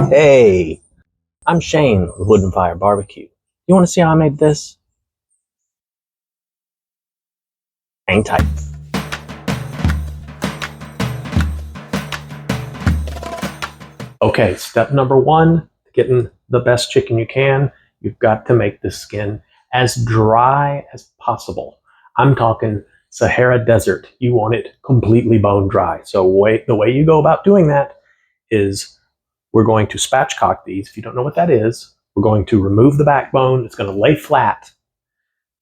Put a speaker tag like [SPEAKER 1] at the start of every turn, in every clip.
[SPEAKER 1] Hey, I'm Shane with Wood and Fire Barbecue. You want to see how I made this? Hang tight. Okay, step number one, getting the best chicken you can, you've got to make the skin as dry as possible. I'm talking Sahara Desert. You want it completely bone dry. So the way you go about doing that is we're going to spatchcock these. If you don't know what that is, we're going to remove the backbone. It's going to lay flat.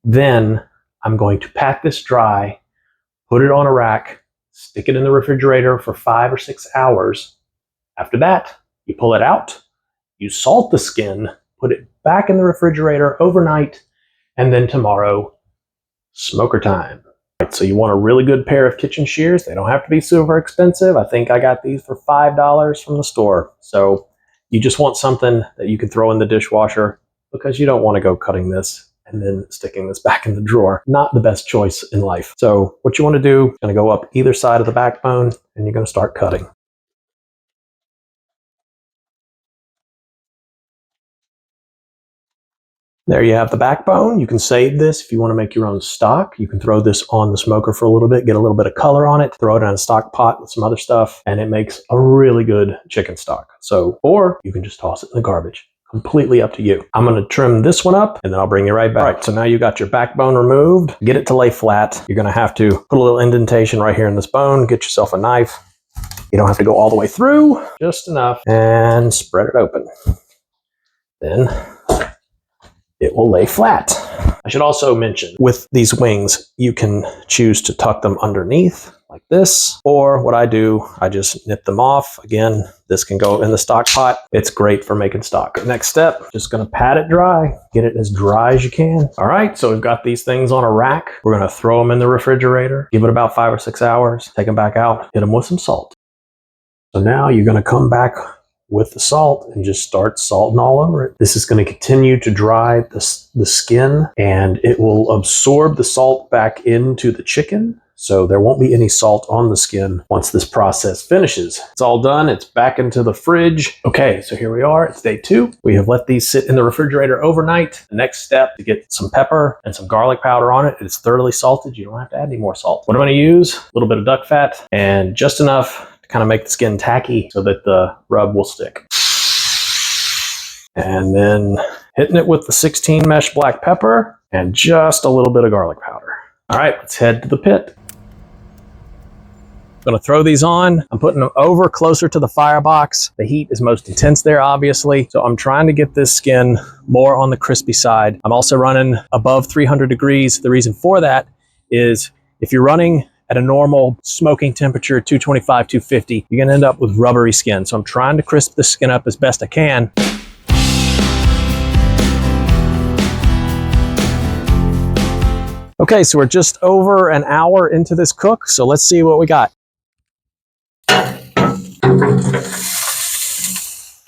[SPEAKER 1] Then I'm going to pat this dry, put it on a rack, stick it in the refrigerator for 5 or 6 hours. After that, you pull it out, you salt the skin, put it back in the refrigerator overnight, and then tomorrow, smoker time. Right, so you want a really good pair of kitchen shears. They don't have to be super expensive. I think I got these for $5 from the store. So you just want something that you can throw in the dishwasher because you don't want to go cutting this and then sticking this back in the drawer. Not the best choice in life. So what you want to do, you're going to go up either side of the backbone and you're going to start cutting. There you have the backbone. You can save this if you want to make your own stock. You can throw this on the smoker for a little bit, get a little bit of color on it, throw it in a stock pot with some other stuff, and it makes a really good chicken stock. So, or you can just toss it in the garbage. Completely up to you. I'm going to trim this one up and then I'll bring you right back. All right, so now you got your backbone removed. Get it to lay flat. You're going to have to put a little indentation right here in this bone. Get yourself a knife. You don't have to go all the way through, just enough, and spread it open. Then it will lay flat. I should also mention, with these wings, you can choose to tuck them underneath like this, or what I do, I just nip them off. Again, this can go in the stock pot. It's great for making stock. Next step, just gonna pat it dry, get it as dry as you can. All right, so we've got these things on a rack. We're gonna throw them in the refrigerator, give it about 5 or 6 hours, take them back out, hit them with some salt. So now you're gonna come back with the salt and just start salting all over it. This is going to continue to dry the skin and it will absorb the salt back into the chicken. So there won't be any salt on the skin once this process finishes. It's all done. It's back into the fridge. Okay, so here we are. It's day 2. We have let these sit in the refrigerator overnight. The next step, to get some pepper and some garlic powder on it. It's thoroughly salted. You don't have to add any more salt. What I'm going to use, a little bit of duck fat and just enough kind of make the skin tacky so that the rub will stick. And then hitting it with the 16 mesh black pepper and just a little bit of garlic powder. All right, let's head to the pit. I'm gonna throw these on. I'm putting them over closer to the firebox. The heat is most intense there, obviously. So I'm trying to get this skin more on the crispy side. I'm also running above 300 degrees. The reason for that is if you're running at a normal smoking temperature, 225, 250, you're gonna end up with rubbery skin. So I'm trying to crisp the skin up as best I can. Okay, so we're just over an hour into this cook, so let's see what we got.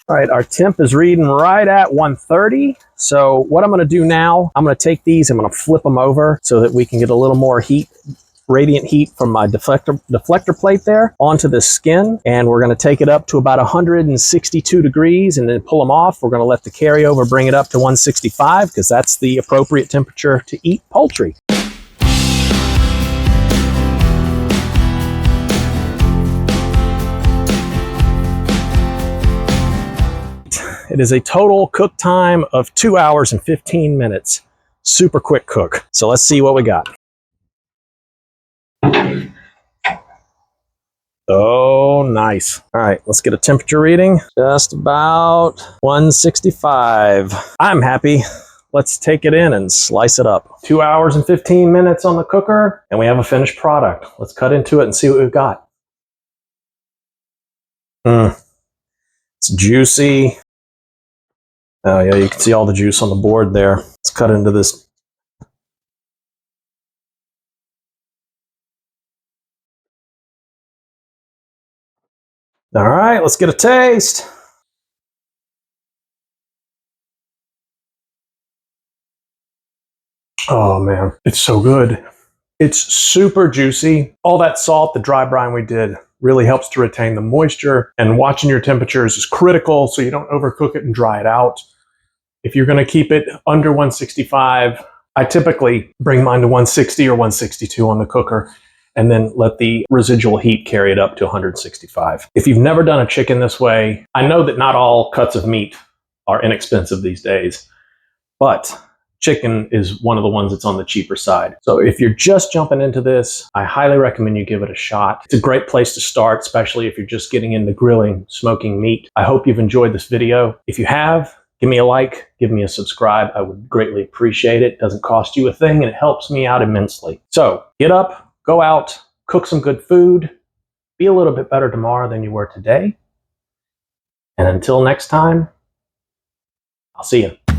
[SPEAKER 1] All right, our temp is reading right at 130. So what I'm gonna do now, I'm gonna take these, I'm gonna flip them over so that we can get a little more heat, radiant heat from my deflector plate there onto the skin, and we're going to take it up to about 162 degrees and then pull them off. We're going to let the carryover bring it up to 165 because that's the appropriate temperature to eat poultry. It is a total cook time of 2 hours and 15 minutes. Super quick cook. So let's see what we got. Oh, nice. All right, let's get a temperature reading. Just about 165. I'm happy. Let's take it in and slice it up. 2 hours and 15 minutes on the cooker, and we have a finished product. Let's cut into it and see what we've got. It's juicy. Oh yeah, you can see all the juice on the board there. Let's cut into this. All right, let's get a taste. Oh man, it's so good. It's super juicy. All that salt, the dry brine we did, really helps to retain the moisture, and watching your temperatures is critical so you don't overcook it and dry it out. If you're going to keep it under 165, I typically bring mine to 160 or 162 on the cooker and then let the residual heat carry it up to 165. If you've never done a chicken this way, I know that not all cuts of meat are inexpensive these days, but chicken is one of the ones that's on the cheaper side. So if you're just jumping into this, I highly recommend you give it a shot. It's a great place to start, especially if you're just getting into grilling, smoking meat. I hope you've enjoyed this video. If you have, give me a like, give me a subscribe. I would greatly appreciate it. It doesn't cost you a thing and it helps me out immensely. So get up, go out, cook some good food, be a little bit better tomorrow than you were today. And until next time, I'll see you.